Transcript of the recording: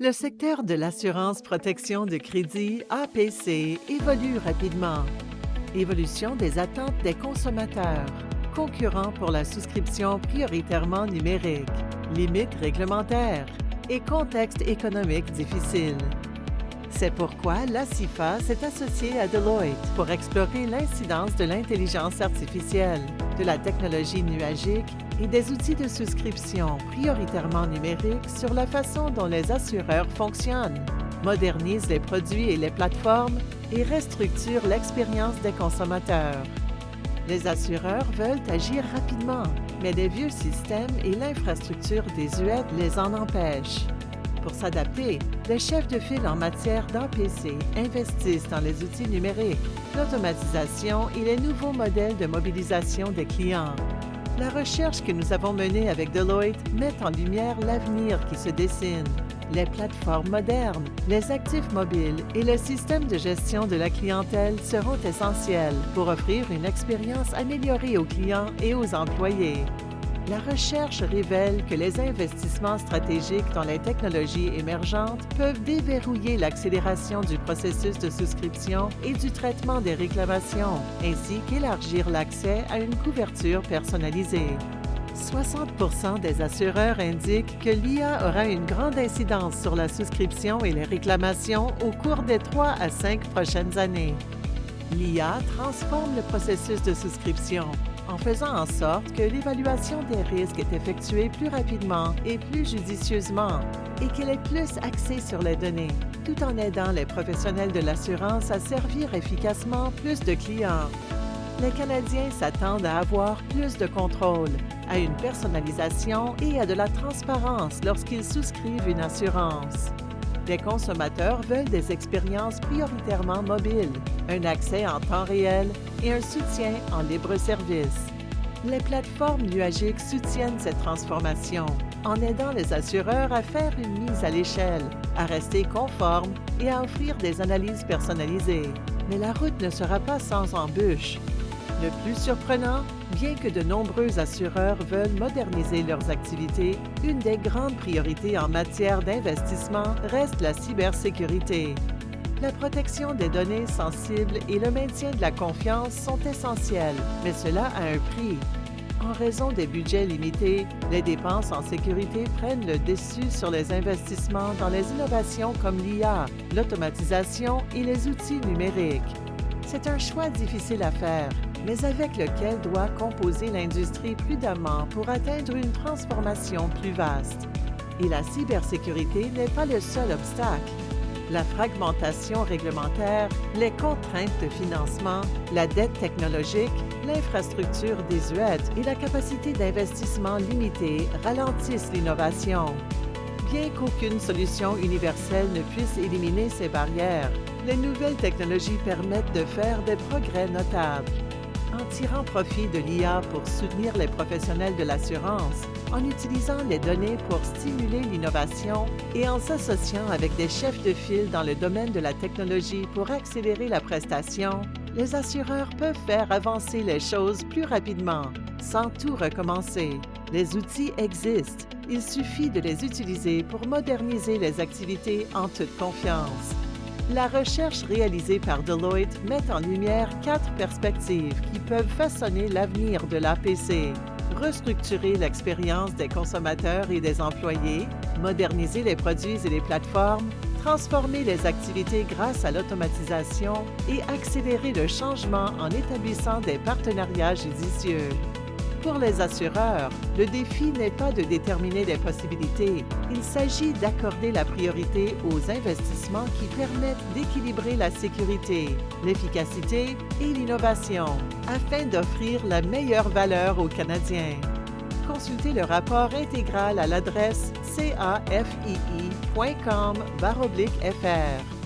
Le secteur de l'assurance protection de crédit APC évolue rapidement. Évolution des attentes des consommateurs. Concurrents pour la souscription prioritairement numérique. Limites réglementaires. Et contexte économique difficile. C'est pourquoi la CIFA s'est associée à Deloitte pour explorer l'incidence de l'intelligence artificielle, de la technologie nuagique et des outils de souscription prioritairement numériques sur la façon dont les assureurs fonctionnent, modernisent les produits et les plateformes et restructurent l'expérience des consommateurs. Les assureurs veulent agir rapidement, mais les vieux systèmes et l'infrastructure désuète les en empêchent. Pour s'adapter, les chefs de file en matière d'APC investissent dans les outils numériques, l'automatisation et les nouveaux modèles de mobilisation des clients. La recherche que nous avons menée avec Deloitte met en lumière l'avenir qui se dessine. Les plateformes modernes, les actifs mobiles et le système de gestion de la clientèle seront essentiels pour offrir une expérience améliorée aux clients et aux employés. La recherche révèle que les investissements stratégiques dans les technologies émergentes peuvent déverrouiller l'accélération du processus de souscription et du traitement des réclamations, ainsi qu'élargir l'accès à une couverture personnalisée. 60% des assureurs indiquent que l'IA aura une grande incidence sur la souscription et les réclamations au cours des 3 à 5 prochaines années. L'IA transforme le processus de souscription en faisant en sorte que l'évaluation des risques est effectuée plus rapidement et plus judicieusement et qu'elle est plus axée sur les données, tout en aidant les professionnels de l'assurance à servir efficacement plus de clients. Les Canadiens s'attendent à avoir plus de contrôle, à une personnalisation et à de la transparence lorsqu'ils souscrivent une assurance. Les consommateurs veulent des expériences prioritairement mobiles, un accès en temps réel et un soutien en libre service. Les plateformes nuagiques soutiennent cette transformation en aidant les assureurs à faire une mise à l'échelle, à rester conformes et à offrir des analyses personnalisées. Mais la route ne sera pas sans embûches. Le plus surprenant, bien que de nombreux assureurs veulent moderniser leurs activités, une des grandes priorités en matière d'investissement reste la cybersécurité. La protection des données sensibles et le maintien de la confiance sont essentiels, mais cela a un prix. En raison des budgets limités, les dépenses en sécurité prennent le dessus sur les investissements dans les innovations comme l'IA, l'automatisation et les outils numériques. C'est un choix difficile à faire, mais avec lequel doit composer l'industrie prudemment pour atteindre une transformation plus vaste. Et la cybersécurité n'est pas le seul obstacle. La fragmentation réglementaire, les contraintes de financement, la dette technologique, l'infrastructure désuète et la capacité d'investissement limitée ralentissent l'innovation. Bien qu'aucune solution universelle ne puisse éliminer ces barrières, les nouvelles technologies permettent de faire des progrès notables. En tirant profit de l'IA pour soutenir les professionnels de l'assurance, en utilisant les données pour stimuler l'innovation et en s'associant avec des chefs de file dans le domaine de la technologie pour accélérer la prestation, les assureurs peuvent faire avancer les choses plus rapidement, sans tout recommencer. Les outils existent, il suffit de les utiliser pour moderniser les activités en toute confiance. La recherche réalisée par Deloitte met en lumière 4 perspectives qui peuvent façonner l'avenir de l'APC. Restructurer l'expérience des consommateurs et des employés, moderniser les produits et les plateformes, transformer les activités grâce à l'automatisation et accélérer le changement en établissant des partenariats judicieux. Pour les assureurs, le défi n'est pas de déterminer les possibilités, il s'agit d'accorder la priorité aux investissements qui permettent d'équilibrer la sécurité, l'efficacité et l'innovation, afin d'offrir la meilleure valeur aux Canadiens. Consultez le rapport intégral à l'adresse cafii.com/fr.